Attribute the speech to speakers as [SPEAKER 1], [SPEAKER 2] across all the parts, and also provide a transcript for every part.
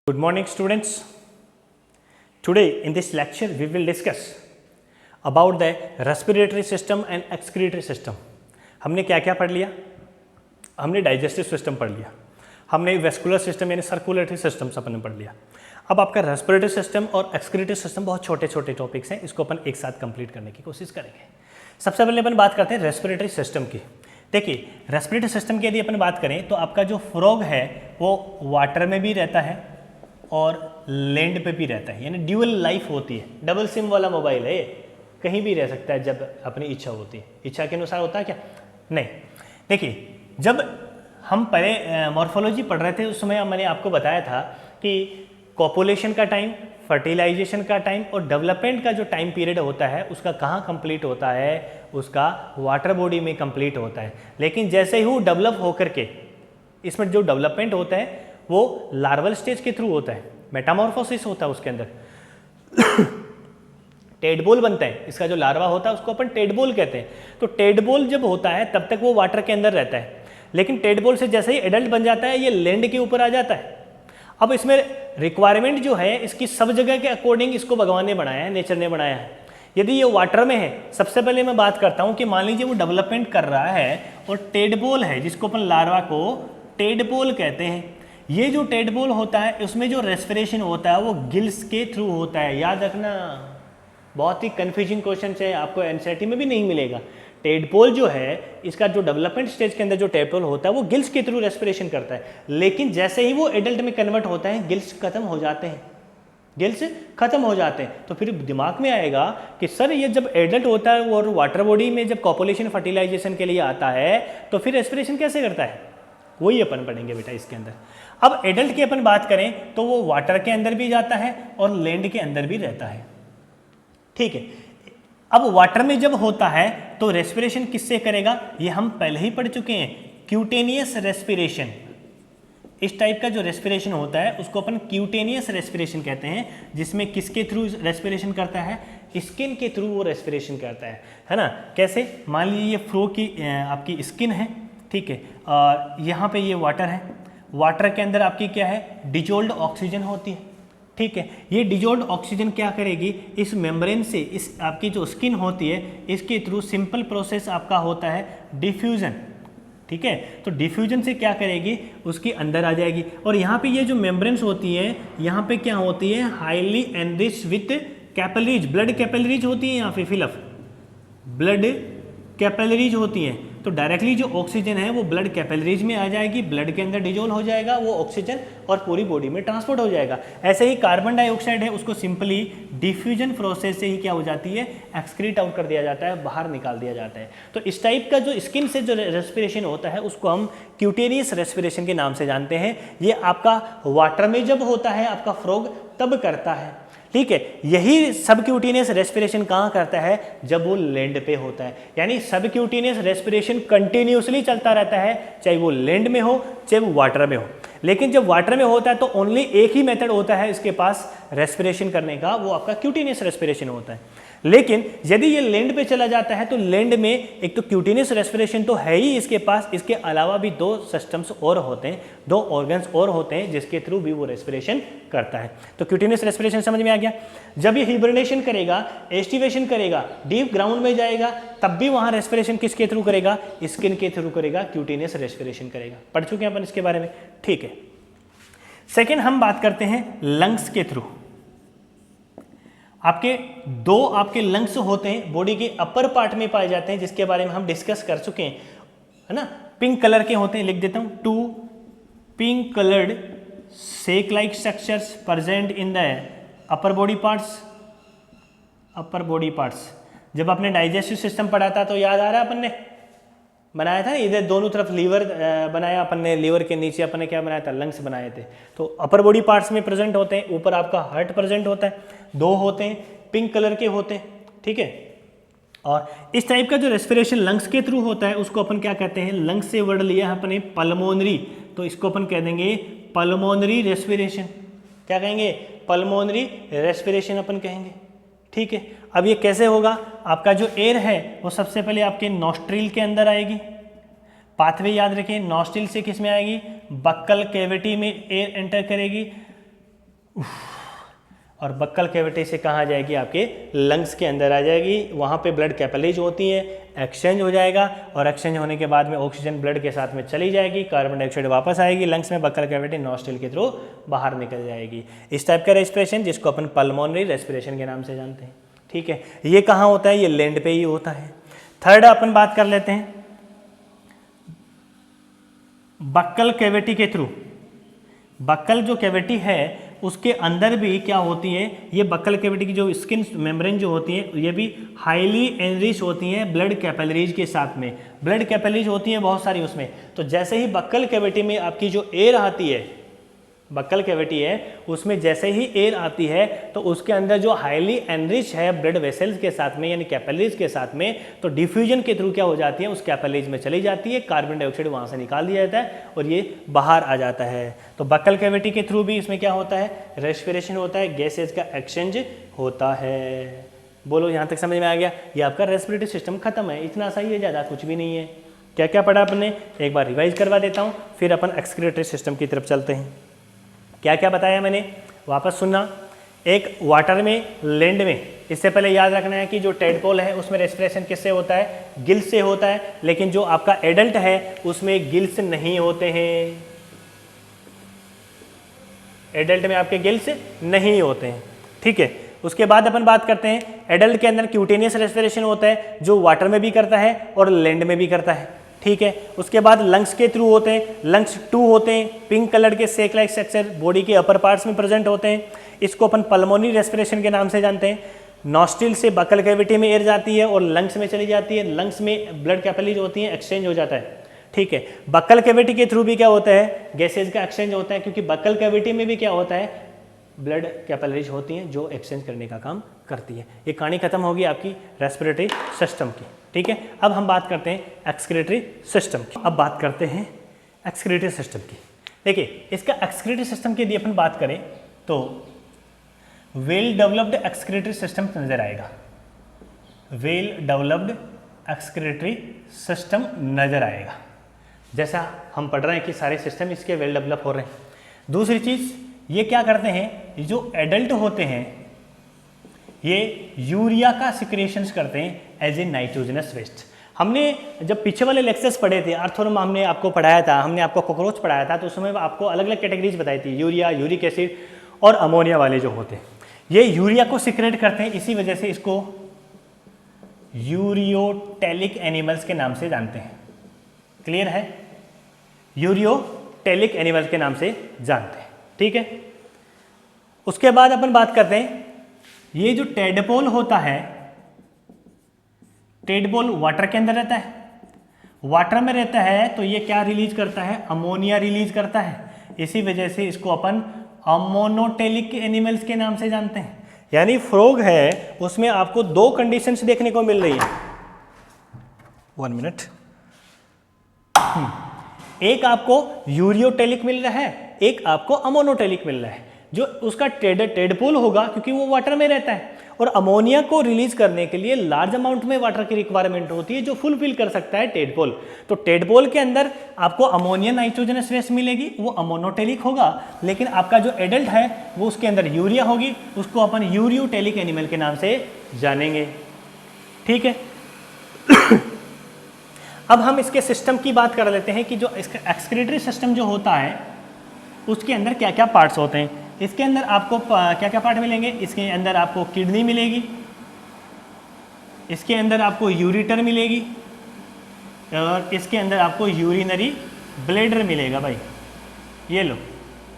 [SPEAKER 1] Good morning students. Today in this lecture we will discuss about the respiratory system and excretory system. हमने क्या क्या पढ़ लिया? हमने डाइजेस्टिव सिस्टम पढ़ लिया, हमने वेस्कुलर सिस्टम यानी सर्कुलेटरी सिस्टम्स अपन ने पढ़ लिया। अब आपका रेस्पिरेटरी सिस्टम और एक्सक्रीटरी सिस्टम बहुत छोटे छोटे टॉपिक्स हैं, इसको अपन एक साथ कंप्लीट करने की कोशिश करेंगे। सबसे पहले अपन बात करते हैं रेस्पिरेटरी सिस्टम की। देखिए रेस्पिरेटरी सिस्टम की यदि अपन बात करें तो आपका जो फ्रॉग है वो वाटर में भी रहता है और लैंड पे भी रहता है, यानी ड्यूअल लाइफ होती है। डबल सिम वाला मोबाइल है ये, कहीं भी रह सकता है जब अपनी इच्छा होती है। इच्छा के अनुसार होता है क्या? नहीं। देखिए जब हम पहले मॉर्फोलॉजी पढ़ रहे थे उस समय मैंने आपको बताया था कि कॉपुलेशन का टाइम, फर्टिलाइजेशन का टाइम और डेवलपमेंट का जो टाइम पीरियड होता है उसका कहाँ कंप्लीट होता है? उसका वाटर बॉडी में कंप्लीट होता है। लेकिन जैसे ही वो डेवलप होकर के इसमें जो डेवलपमेंट होता है वो लार्वल स्टेज के थ्रू होता है, मेटामॉर्फोसिस होता है उसके अंदर टेडबोल बनता है। इसका जो लार्वा होता है उसको अपन टेडबोल कहते हैं। तो टेडबोल जब होता है तब तक वो वाटर के अंदर रहता है, लेकिन टेडबोल से जैसे ही एडल्ट बन जाता है ये लैंड के ऊपर आ जाता है। अब इसमें रिक्वायरमेंट जो है इसकी सब जगह के अकॉर्डिंग इसको भगवान ने बनाया है, नेचर ने बनाया है। यदि ये वाटर में है, सबसे पहले मैं बात करता हूँ कि मान लीजिए वो डेवलपमेंट कर रहा है और टेडबोल है जिसको अपन लार्वा को टेडबोल कहते हैं। ये जो टेडबोल होता है उसमें जो रेस्पिरेशन होता है वो गिल्स के थ्रू होता है। याद रखना, बहुत ही कंफ्यूजिंग क्वेश्चन है, आपको एनसीईआरटी में भी नहीं मिलेगा। टेडपोल जो है इसका जो डेवलपमेंट स्टेज के अंदर जो टेडपोल होता है वो गिल्स के थ्रू रेस्पिरेशन करता है, लेकिन जैसे ही वो एडल्ट में कन्वर्ट होता है गिल्स खत्म हो जाते हैं, गिल्स खत्म हो जाते हैं। तो फिर दिमाग में आएगा कि सर ये जब एडल्ट होता है और वाटर बॉडी में जब कॉपुलेशन फर्टिलाइजेशन के लिए आता है तो फिर रेस्पिरेशन कैसे करता है? वही अपन पढ़ेंगे बेटा इसके अंदर। अब एडल्ट की अपन बात करें तो वो वाटर के अंदर भी जाता है और लैंड के अंदर भी रहता है, ठीक है। अब वाटर में जब होता है तो रेस्पिरेशन किससे करेगा? ये हम पहले ही पढ़ चुके हैं, क्यूटेनियस रेस्पिरेशन। इस टाइप का जो रेस्पिरेशन होता है उसको अपन क्यूटेनियस रेस्पिरेशन कहते हैं, जिसमें किसके थ्रू रेस्पिरेशन करता है? स्किन के थ्रू वो रेस्पिरेशन करता है ना। कैसे? मान लीजिए ये फ्लो की आपकी स्किन है, ठीक है, और यहाँ पे ये वाटर है। वाटर के अंदर आपकी क्या है? डिजोल्ड ऑक्सीजन होती है, ठीक है। ये डिजोल्ड ऑक्सीजन क्या करेगी? इस मेम्ब्रेन से, इस आपकी जो स्किन होती है इसके थ्रू सिंपल प्रोसेस आपका होता है डिफ्यूजन, ठीक है। तो डिफ्यूजन से क्या करेगी? उसके अंदर आ जाएगी। और यहाँ पे ये जो मेम्ब्रेन्स होती है यहाँ पे क्या होती है? Highly enriched with capillaries, blood capillaries होती है, यहाँ पे फिलअप ब्लड कैपिलरीज होती हैं। तो डायरेक्टली जो ऑक्सीजन है वो ब्लड कैपिलरीज में आ जाएगी, ब्लड के अंदर डिजोल्व हो जाएगा वो ऑक्सीजन और पूरी बॉडी में ट्रांसपोर्ट हो जाएगा। ऐसे ही कार्बन डाइऑक्साइड है उसको सिंपली डिफ्यूजन प्रोसेस से ही क्या हो जाती है? एक्सक्रीट आउट कर दिया जाता है, बाहर निकाल दिया जाता है। तो इस टाइप का जो स्किन से जो रेस्पिरेशन होता है उसको हम क्यूटेनियस रेस्पिरेशन के नाम से जानते हैं। ये आपका वाटर में जब होता है आपका फ्रॉग तब करता है, ठीक है। यही सबक्यूटेनियस रेस्पिरेशन कहाँ करता है? जब वो लैंड पे होता है। यानी सबक्यूटेनियस रेस्पिरेशन कंटिन्यूसली चलता रहता है, चाहे वो लैंड में हो चाहे वो वाटर में हो। लेकिन जब वाटर में होता है तो ओनली एक ही मेथड होता है इसके पास रेस्पिरेशन करने का, वो आपका क्यूटेनियस रेस्पिरेशन होता है। लेकिन यदि ये लैंड पे चला जाता है तो लैंड में एक तो क्यूटेनियस रेस्पिरेशन तो है ही इसके पास, इसके अलावा भी दो सिस्टम्स और होते हैं, दो ऑर्गन्स और होते हैं जिसके थ्रू भी वो रेस्पिरेशन करता है। तो क्यूटेनियस रेस्पिरेशन समझ में आ गया। जब ये हिबरनेशन करेगा, एस्टिवेशन करेगा, डीप ग्राउंड में जाएगा, तब भी वहाँ रेस्पिरेशन किसके थ्रू करेगा? स्किन के थ्रू करेगा, क्यूटेनियस रेस्पिरेशन करेगा। पढ़ चुके हैं अपन इसके बारे में, ठीक है। सेकेंड हम बात करते हैं लंग्स के थ्रू। आपके दो आपके लंग्स होते हैं, बॉडी के अपर पार्ट में पाए जाते हैं, जिसके बारे में हम डिस्कस कर चुके हैं, है ना। पिंक कलर के होते हैं, लिख देता हूं, 2 pink coloured sac like structures present in the upper body parts. Upper body parts जब आपने डाइजेस्टिव सिस्टम पढ़ा था तो याद आ रहा है अपन ने बनाया था, इधर दोनों तरफ लीवर बनाया अपन ने, लीवर के नीचे अपन ने क्या बनाया था? लंग्स बनाए थे। तो अपर बॉडी पार्ट्स में प्रेजेंट होते हैं, ऊपर आपका हार्ट प्रेजेंट होता है, दो होते हैं, पिंक कलर के होते हैं, ठीक है। और इस टाइप का जो रेस्पिरेशन लंग्स के थ्रू होता है उसको अपन क्या कहते हैं? लंग्स से वर्ड लिया है अपने पल्मोनरी, तो इसको अपन कह देंगे पल्मोनरी रेस्पिरेशन। क्या कहेंगे? पल्मोनरी रेस्पिरेशन अपन कहेंगे, ठीक है। अब ये कैसे होगा? आपका जो एयर है वो सबसे पहले आपके नॉस्ट्रिल के अंदर आएगी, पाथवे याद रखिए, नॉस्ट्रिल से किस में आएगी? बक्कल कैविटी में एयर एंटर करेगी, और बक्कल कैविटी से कहाँ जाएगी, आपके लंग्स के अंदर आ जाएगी। वहाँ पे ब्लड कैपिलरीज होती हैं, एक्सचेंज हो जाएगा और एक्सचेंज होने के बाद में ऑक्सीजन ब्लड के साथ में चली जाएगी, कार्बन डाइऑक्साइड वापस आएगी लंग्स में, बक्कल कैविटी नॉस्ट्रिल के थ्रू बाहर निकल जाएगी। इस टाइप का रेस्पिरेशन जिसको अपन पल्मोनरी रेस्पिरेशन के नाम से जानते हैं। ठीक है, ये कहाँ होता है, ये लैंड पे ही होता है। थर्ड अपन बात कर लेते हैं बक्कल कैविटी के थ्रू। बक्कल जो कैविटी है उसके अंदर भी क्या होती है, ये बक्कल कैविटी की जो स्किन मेम्ब्रेन जो होती है ये भी हाईली एनरिच होती हैं ब्लड कैपिलरीज के साथ में। ब्लड कैपिलरीज होती हैं बहुत सारी उसमें। तो जैसे ही बक्कल कैविटी में आपकी जो एयर आती है, बक्कल कैविटी है उसमें जैसे ही एयर आती है तो उसके अंदर जो हाईली एनरिच है ब्लड वेसल्स के साथ में यानी कैपिलरीज के साथ में, तो डिफ्यूजन के थ्रू क्या हो जाती है, उस कैपिलरीज में चली जाती है, कार्बन डाइऑक्साइड वहाँ से निकाल दिया जाता है और ये बाहर आ जाता है। तो बक्कल कैविटी के थ्रू भी इसमें क्या होता है, रेस्पिरेशन होता है, गैसेज का एक्सचेंज होता है। बोलो यहाँ तक समझ में आ गया? ये आपका रेस्पिरेटरी सिस्टम खत्म है, इतना सही है, ज़्यादा कुछ भी नहीं है। क्या क्या पढ़ा आपने, एक बार रिवाइज करवा देता हूँ, फिर अपन एक्सक्रीटरी सिस्टम की तरफ चलते हैं। क्या क्या बताया मैंने, वापस सुनना। एक वाटर में, लैंड में, इससे पहले याद रखना है कि जो टेडपोल है उसमें रेस्पिरेशन किससे होता है, गिल्स से होता है, लेकिन जो आपका एडल्ट है उसमें गिल्स नहीं होते हैं। एडल्ट में आपके गिल्स नहीं होते हैं। ठीक है, उसके बाद अपन बात करते हैं एडल्ट के अंदर क्यूटेनियस रेस्पिरेशन होता है जो वाटर में भी करता है और लैंड में भी करता है। ठीक है, उसके बाद लंग्स के थ्रू होते हैं, लंग्स 2 होते हैं, पिंक कलर के सेक लाइक स्ट्रक्चर बॉडी के अपर पार्ट्स में प्रेजेंट होते हैं। इसको अपन पल्मोनरी रेस्पिरेशन के नाम से जानते हैं। नॉस्ट्रिल से बक्कल कैविटी में एयर जाती है और लंग्स में चली जाती है, लंग्स में ब्लड कैपिलरीज होती हैं, एक्सचेंज हो जाता है। ठीक है, बक्कल कैविटी के थ्रू भी क्या होता है, गैसेज का एक्सचेंज होता है, क्योंकि बक्कल कैविटी में भी क्या होता है, ब्लड कैपिलरीज होती हैं जो एक्सचेंज करने का काम करती है। ये कहानी खत्म होगी आपकी रेस्पिरेटरी सिस्टम की। ठीक है, अब हम बात करते हैं एक्सक्रीटरी सिस्टम की। अब बात करते हैं एक्सक्रीटरी सिस्टम की। देखिए, इसका एक्सक्रीटरी सिस्टम की यदि अपन बात करें तो वेल डेवलप्ड एक्सक्रीटरी सिस्टम नजर आएगा। वेल डेवलप्ड एक्सक्रीटरी सिस्टम नजर आएगा। जैसा हम पढ़ रहे हैं कि सारे सिस्टम इसके वेल डेवलप हो रहे हैं। दूसरी चीज, ये क्या करते हैं, जो एडल्ट होते हैं ये यूरिया का सिक्रेशंस करते हैं एज ए नाइट्रोजनस वेस्ट। हमने जब पीछे वाले लेक्चर्स पढ़े थे, आर्थोनोम हमने आपको पढ़ाया था, हमने आपको कॉकरोच पढ़ाया था, तो उसमें आपको अलग अलग कैटेगरीज बताई थी, यूरिया, यूरिक एसिड और अमोनिया वाले जो होते हैं। ये यूरिया को सिक्रेट करते हैं, इसी वजह से इसको यूरियोटेलिक एनिमल्स के नाम से जानते हैं। क्लियर है? यूरियोटेलिक एनिमल्स के नाम से जानते हैं। ठीक है, उसके बाद अपन बात करते हैं, ये जो टेडपोल होता है, टेडपोल वाटर के अंदर रहता है। वाटर में रहता है तो ये क्या रिलीज करता है, अमोनिया रिलीज करता है। इसी वजह से इसको अपन अमोनोटेलिक एनिमल्स के नाम से जानते हैं। यानी फ्रॉग है उसमें आपको 2 कंडीशंस देखने को मिल रही है। 1 मिनट। एक आपको यूरियोटेलिक मिल रहा है, एक आपको अमोनोटेलिक मिल रहा है। जो उसका टेडपोल होगा क्योंकि वो वाटर में रहता है, और अमोनिया को रिलीज करने के लिए लार्ज अमाउंट में वाटर की रिक्वायरमेंट होती है जो फुलफिल कर सकता है टेडपोल। तो टेडपोल के अंदर आपको अमोनिया नाइट्रोजनस वेस्ट मिलेगी, वो अमोनोटेलिक होगा। लेकिन आपका जो एडल्ट है वो उसके अंदर यूरिया होगी, उसको अपन यूरियोटेलिक एनिमल के नाम से जानेंगे। ठीक है, अब हम इसके सिस्टम की बात कर लेते हैं कि जो इसका एक्सक्रीटरी सिस्टम जो होता है उसके अंदर क्या क्या पार्ट्स होते हैं। इसके अंदर आपको क्या क्या पार्ट मिलेंगे, इसके अंदर आपको किडनी मिलेगी, इसके अंदर आपको यूरिटर मिलेगी, और इसके अंदर आपको यूरिनरी ब्लैडर मिलेगा। भाई ये लो,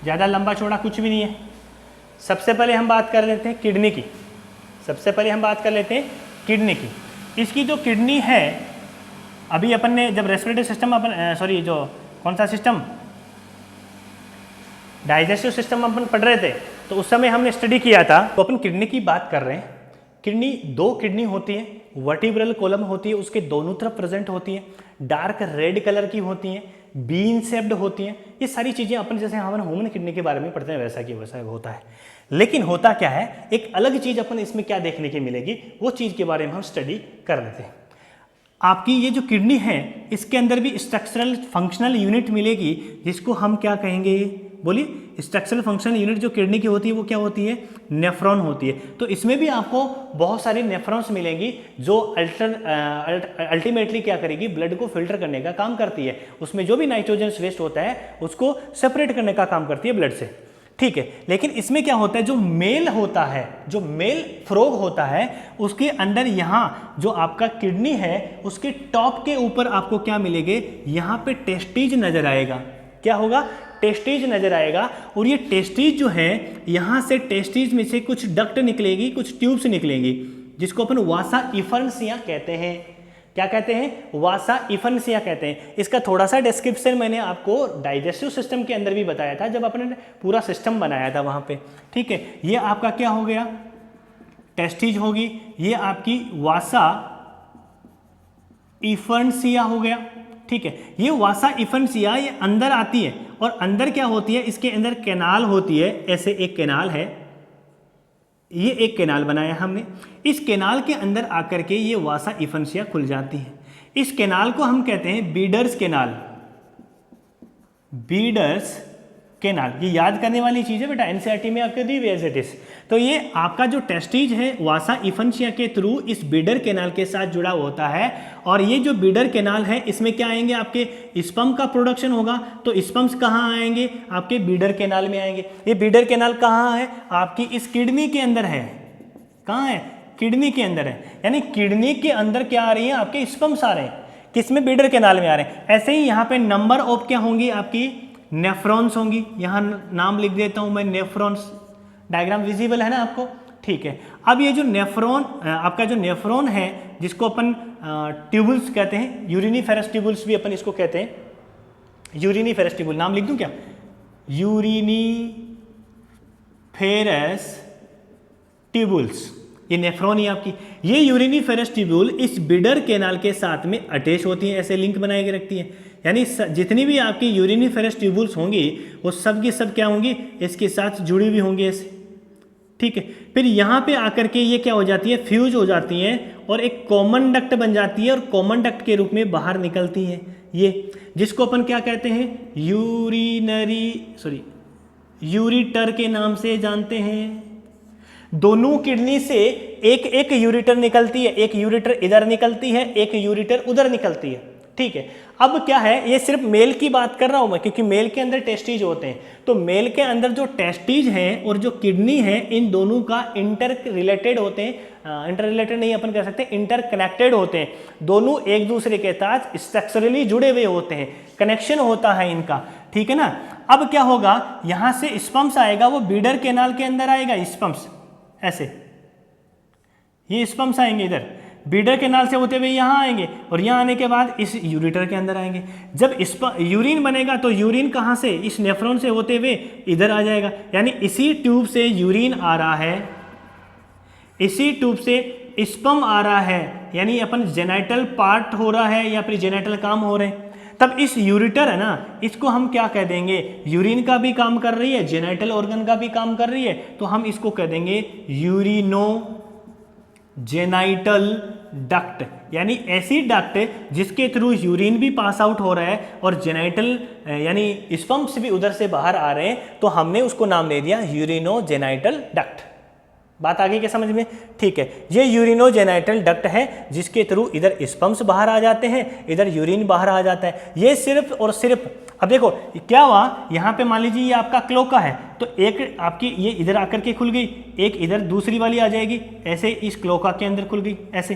[SPEAKER 1] ज़्यादा लंबा चौड़ा कुछ भी नहीं है। सबसे पहले हम बात कर लेते हैं किडनी की। सबसे पहले हम बात कर लेते हैं किडनी की। इसकी जो किडनी है, अभी अपन ने जब रेस्पिरेटरी सिस्टम अपन जो कौन सा सिस्टम, डाइजेस्टिव सिस्टम अपन पढ़ रहे थे, तो उस समय हमने स्टडी किया था। तो अपन किडनी की बात कर रहे हैं। किडनी 2 किडनी होती है, वर्टिब्रल कॉलम होती है, उसके दोनों तरफ प्रेजेंट होती है, डार्क रेड कलर की होती हैं, बीन शेप्ड होती हैं। ये सारी चीज़ें अपन जैसे हम ह्यूमन किडनी के बारे में पढ़ते हैं वैसा कि वैसा होता है। लेकिन होता क्या है, एक अलग चीज़ अपन इसमें क्या देखने की मिलेगी, वो चीज़ के बारे में हम स्टडी कर लेते हैं। आपकी ये जो किडनी है इसके अंदर भी स्ट्रक्चरल फंक्शनल यूनिट मिलेगी, जिसको हम क्या कहेंगे, बोलिए स्ट्रक्चरल फंक्शन यूनिट जो किडनी की होती है वो क्या होती है, नेफ्रॉन होती है। तो इसमें भी आपको बहुत सारी नेफ्रॉन्स मिलेंगी जो अल्टीमेटली क्या करेगी, ब्लड को फिल्टर करने का काम करती है। उसमें जो भी नाइट्रोजन वेस्ट होता है उसको सेपरेट करने का काम करती है ब्लड से, ठीक है। लेकिन इसमें क्या होता है, जो मेल होता है, जो मेल फ्रॉग होता है, उसके अंदर यहाँ जो आपका किडनी है उसके टॉप के ऊपर आपको क्या मिलेंगे, यहाँ पे टेस्टिज नजर आएगा। क्या होगा, टेस्टिज नजर आएगा। और ये टेस्टिज जो है, यहाँ से टेस्टिज में से कुछ डक्ट निकलेगी, कुछ ट्यूब्स निकलेंगी, जिसको अपन वासा इफर्नसिया कहते हैं। क्या कहते हैं, वासा इफर्नसिया कहते हैं। इसका थोड़ा सा डिस्क्रिप्शन मैंने आपको डाइजेस्टिव सिस्टम के अंदर भी बताया था जब अपने पूरा सिस्टम बनाया था वहाँ पे, ठीक है। ये आपका क्या हो गया, टेस्टिज होगी, ये आपकी वासा इफर्नसिया हो गया, ठीक है। ये वासा इफर्नसिया ये अंदर आती है और अंदर क्या होती है, इसके अंदर कैनाल होती है, ऐसे एक कैनाल है, ये एक कैनाल बनाया हमने। इस कैनाल के अंदर आकर के ये वासा इफर्नसिया खुल जाती है। इस कैनाल को हम कहते हैं बीडर्स कैनाल, बीडर्स कैनाल। ये याद करने वाली चीज़ है बेटा, एनसीईआरटी में आपके दी हुई एज इट इज। तो ये आपका जो टेस्टिज है वासा इफर्नसिया के थ्रू इस बीडर कैनाल के साथ जुड़ा होता है। और ये जो बीडर कैनाल है इसमें क्या आएंगे, आपके स्पर्म का प्रोडक्शन होगा। तो स्पर्म्स कहाँ आएंगे, आपके बीडर कैनाल में आएंगे। ये बीडर कैनाल कहाँ है, आपकी इस किडनी के अंदर है। कहाँ है, किडनी के अंदर है। यानी किडनी के अंदर क्या आ रही है, आपके स्पर्म्स आ रहे हैं, किसमें, बीडर कैनाल में आ रहे हैं। ऐसे ही यहाँ पे नंबर ऑफ क्या होंगी, आपकी नेफ्रॉन्स होंगी। यहाँ नाम लिख देता हूँ मैं, नेफ्रॉन्स। डायग्राम विजिबल है ना आपको, ठीक है। अब ये जो नेफ्रॉन, आपका जो नेफ्रॉन है जिसको अपन ट्यूबुल्स कहते हैं, यूरिनीफेरस ट्यूबुल्स भी अपन इसको कहते हैं, यूरिनीफेरस ट्यूबुल। नाम लिख दूं क्या, यूरिनीफेरस ट्यूबुल्स, ये नेफ्रॉन ही आपकी। ये यूरिनीफेरस ट्यूबुल इस बीडर कैनाल के साथ में अटैच होती हैं, ऐसे लिंक बना के रखती है। यानी जितनी भी आपकी यूरिनीफेरस ट्यूबुल्स होंगी वो सब की सब क्या होंगी, इसके साथ जुड़ी हुई होंगी ऐसे, ठीक है। फिर यहाँ पे आकर के ये क्या हो जाती है, फ्यूज हो जाती हैं और एक कॉमन डक्ट बन जाती है और कॉमन डक्ट के रूप में बाहर निकलती हैं ये, जिसको अपन क्या कहते हैं, यूरिटर के नाम से जानते हैं। दोनों किडनी से एक एक यूरिटर निकलती है, एक यूरिटर इधर निकलती है, एक यूरिटर उधर निकलती है, ठीक है। अब क्या है, ये सिर्फ मेल की बात कर रहा हूं मैं, क्योंकि मेल के अंदर टेस्टिज होते हैं। तो मेल के अंदर जो टेस्टिज हैं और जो किडनी है, इन दोनों का इंटर रिलेटेड होते हैं, इंटर रिलेटेड नहीं अपन कह सकते, इंटर कनेक्टेड होते हैं। दोनों एक दूसरे के साथ स्ट्रक्चरली जुड़े हुए होते हैं, कनेक्शन होता है इनका, ठीक है ना। अब क्या होगा, यहां से स्पर्म्स आएगा, वो बीडर कैनाल के अंदर आएगा, स्पर्म्स ऐसे, ये स्पर्म्स आएंगे इधर बीडर कैनाल से होते हुए यहाँ आएंगे और यहाँ आने के बाद इस यूरिटर के अंदर आएंगे। जब यूरिन बनेगा तो यूरिन कहाँ से, इस नेफ्रॉन से होते हुए इधर आ जाएगा। यानी इसी ट्यूब से यूरिन आ रहा है, इसी ट्यूब से स्पर्म आ रहा है, यानी अपन जेनाइटल पार्ट हो रहा है या फिर जेनाइटल काम हो रहे हैं। तब इस यूरिटर है ना, इसको हम क्या कह देंगे, यूरिन का भी काम कर रही है, जेनाइटल ऑर्गन का भी काम कर रही है, तो हम इसको कह देंगे यूरिनो जेनाइटल डक्ट। यानी ऐसी डक्ट जिसके थ्रू यूरिन भी पास आउट हो रहा है और जेनाइटल यानी स्पर्म्स भी उधर से बाहर आ रहे हैं, तो हमने उसको नाम दे दिया यूरिनो जेनाइटल डक्ट। बात आगे क्या समझ में, ठीक है। ये यूरिनो जेनाइटल डक्ट है जिसके थ्रू इधर स्पर्म्स बाहर आ जाते हैं, इधर यूरिन बाहर आ जाता है। ये सिर्फ और सिर्फ, अब देखो क्या हुआ, यहाँ पे मान लीजिए ये आपका क्लोका है, तो एक आपकी ये इधर आकर के खुल गई, एक इधर दूसरी वाली आ जाएगी, ऐसे इस क्लोका के अंदर खुल गई ऐसे,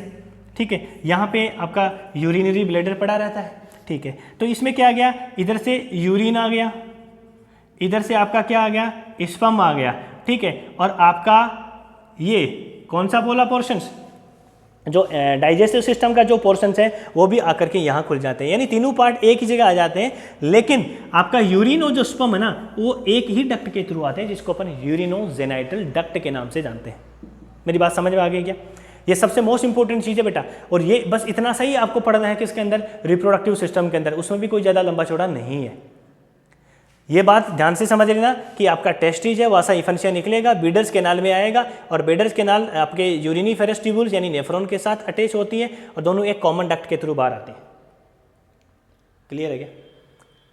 [SPEAKER 1] ठीक है। यहाँ पे आपका यूरिनरी ब्लैडर पड़ा रहता है, ठीक है। तो इसमें क्या आ गया, इधर से यूरिन आ गया, इधर से आपका क्या आ गया, स्पर्म आ गया, ठीक है। और आपका ये कौन सा बोला पोर्शंस, जो डाइजेस्टिव सिस्टम का जो पोर्शंस है वो भी आकर के यहाँ खुल जाते हैं। यानी तीनों पार्ट एक ही जगह आ जाते हैं, लेकिन आपका यूरिन और जो स्पर्म है ना, वो एक ही डक्ट के थ्रू आते हैं, जिसको अपन यूरिनो जेनाइटल डक्ट के नाम से जानते हैं। मेरी बात समझ में आ गई क्या, ये सबसे मोस्ट इंपॉर्टेंट चीज़ है बेटा। और ये बस इतना सही आपको पढ़ना है कि इसके अंदर रिप्रोडक्टिव सिस्टम के अंदर, उसमें भी कोई ज़्यादा लंबा चौड़ा नहीं है। ये बात ध्यान से समझ लेना कि आपका टेस्टिज है, वासा इफर्नसिया निकलेगा, बीडर्स कैनाल में आएगा और बीडर्स कैनाल आपके यूरिनीफेरस ट्यूबुल्स यानी नेफ्रॉन के साथ अटैच होती है और दोनों एक कॉमन डक्ट के थ्रू बाहर आते हैं। क्लियर है क्या,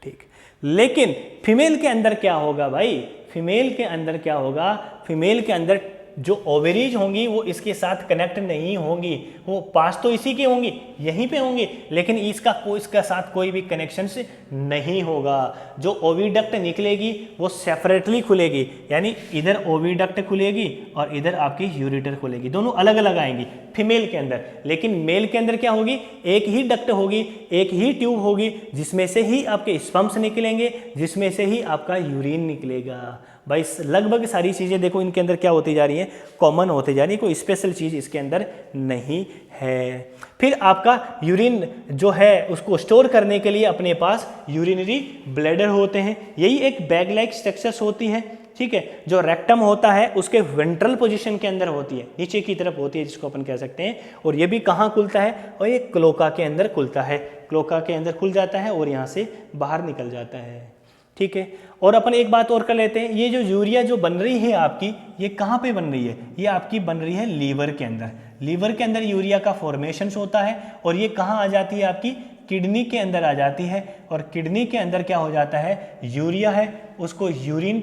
[SPEAKER 1] ठीक। लेकिन फीमेल के अंदर क्या होगा भाई, फीमेल के अंदर क्या होगा, फीमेल के अंदर जो ओवरीज होंगी वो इसके साथ कनेक्ट नहीं होंगी, वो पास तो इसी के होंगी, यहीं पे होंगी, लेकिन इसका साथ कोई भी कनेक्शन से नहीं होगा। जो ओविडक्ट निकलेगी वो सेपरेटली खुलेगी, यानी इधर ओविडक्ट खुलेगी और इधर आपकी यूरेटर खुलेगी, दोनों अलग अलग आएंगी फीमेल के अंदर। लेकिन मेल के अंदर क्या होगी, एक ही डक्ट होगी, एक ही ट्यूब होगी, जिसमें से ही आपके स्पर्म्स निकलेंगे, जिसमें से ही आपका यूरिन निकलेगा। भाई लगभग सारी चीज़ें देखो इनके अंदर क्या होती जा रही हैं, कॉमन होती जा रही है, कोई स्पेशल चीज़ इसके अंदर नहीं है। फिर आपका यूरिन जो है उसको स्टोर करने के लिए अपने पास यूरिनरी ब्लैडर होते हैं, यही एक बैग लाइक स्ट्रक्चर्स होती है, ठीक है। जो रेक्टम होता है उसके वेंट्रल पोजीशन के अंदर होती है, नीचे की तरफ होती है, जिसको अपन कह सकते हैं। और ये भी कहाँ खुलता है, और ये क्लोका के अंदर खुलता है, क्लोका के अंदर खुल जाता है और यहाँ से बाहर निकल जाता है, ठीक है। और अपन एक बात और कर लेते हैं, ये जो यूरिया जो बन रही है आपकी, ये कहाँ पे बन रही है, ये आपकी बन रही है लीवर के अंदर। लीवर के अंदर यूरिया का फॉर्मेशन होता है और ये कहाँ आ जाती है, आपकी किडनी के अंदर आ जाती है। और किडनी के अंदर क्या हो जाता है, यूरिया है उसको यूरिन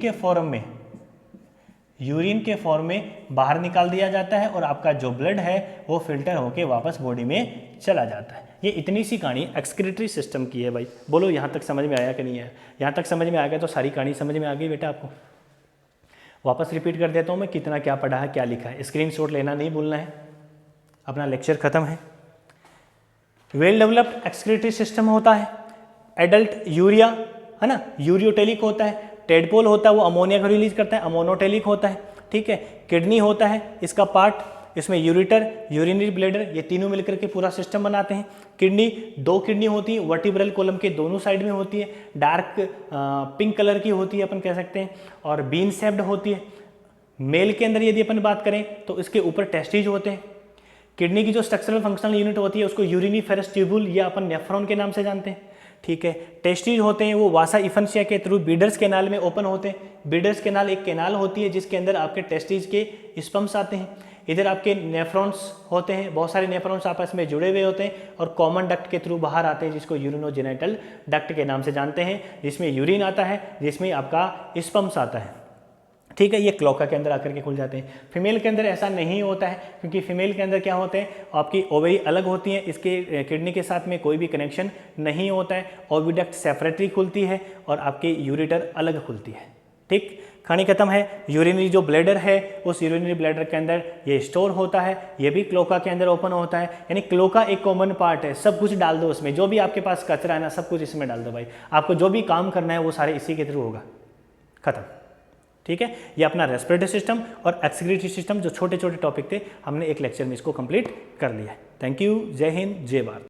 [SPEAKER 1] के फॉर्म में बाहर निकाल दिया जाता है और आपका जो ब्लड है वो फिल्टर होके वापस बॉडी में चला जाता है। ये इतनी सी कहानी एक्सक्रीटरी सिस्टम की है भाई। बोलो यहाँ तक समझ में आया कि नहीं आया? यहाँ तक समझ में आ गया तो सारी कहानी समझ में आ गई बेटा आपको। वापस रिपीट कर देता हूँ मैं, कितना क्या पढ़ा है, क्या लिखा है। स्क्रीनशॉट लेना नहीं भूलना है। अपना लेक्चर खत्म है। वेल डेवलप्ड एक्सक्रीटरी सिस्टम होता है। एडल्ट यूरिया है ना, यूरियोटेलिक होता है। टेडपोल होता है वो अमोनिया को रिलीज करता है, अमोनोटेलिक होता है, ठीक है। किडनी होता है इसका पार्ट, इसमें यूरेटर, यूरिनरी ब्लैडर, ये तीनों मिलकर के पूरा सिस्टम बनाते हैं। किडनी, 2 किडनी होती है, वर्टिब्रल कॉलम के दोनों साइड में होती है, डार्क पिंक कलर की होती है अपन कह सकते हैं, और बीन शेप्ड होती है। मेल के अंदर यदि अपन बात करें तो इसके ऊपर टेस्टिज होते हैं। किडनी की जो स्ट्रक्चरल फंक्शनल यूनिट होती है उसको यूरिनिफेरस ट्यूबुल या अपन नेफ्रॉन के नाम से जानते हैं, ठीक है। टेस्टिज होते हैं वो वासा इफेंसिया के थ्रू बीडर्स कैनाल में ओपन होते हैं। बीडर्स कैनाल एक कैनाल होती है जिसके अंदर आपके टेस्टिज के स्पर्म्स आते हैं। इधर आपके नेफ्रॉन्स होते हैं, बहुत सारे नेफ्रॉन्स आपस में जुड़े हुए होते हैं और कॉमन डक्ट के थ्रू बाहर आते हैं, जिसको यूरिनोजेनिटल डक्ट के नाम से जानते हैं, जिसमें यूरिन आता है, जिसमें आपका स्पर्म्स आता है, ठीक है। ये क्लोका के अंदर आकर के खुल जाते हैं। फीमेल के अंदर ऐसा नहीं होता है, क्योंकि फीमेल के अंदर क्या होते हैं, आपकी ओवरी अलग होती है, इसके किडनी के साथ में कोई भी कनेक्शन नहीं होता है। ओविडक्ट सेपरेटली खुलती है और आपकी यूरेटर अलग खुलती है, ठीक। कहानी खत्म है। यूरिनरी जो ब्लैडर है उस यूरिनरी ब्लैडर के अंदर ये स्टोर होता है, ये भी क्लोका के अंदर ओपन होता है। यानी क्लोका एक कॉमन पार्ट है, सब कुछ डाल दो उसमें, जो भी आपके पास कचरा है ना सब कुछ इसमें डाल दो भाई। आपको जो भी काम करना है वो सारे इसी के थ्रू होगा, खत्म, ठीक है। ये अपना रेस्पिरेटरी सिस्टम और एक्सक्रीटरी सिस्टम जो छोटे छोटे टॉपिक थे, हमने एक लेक्चर में इसको कंप्लीट कर लिया है। थैंक यू, जय हिंद, जय भारत।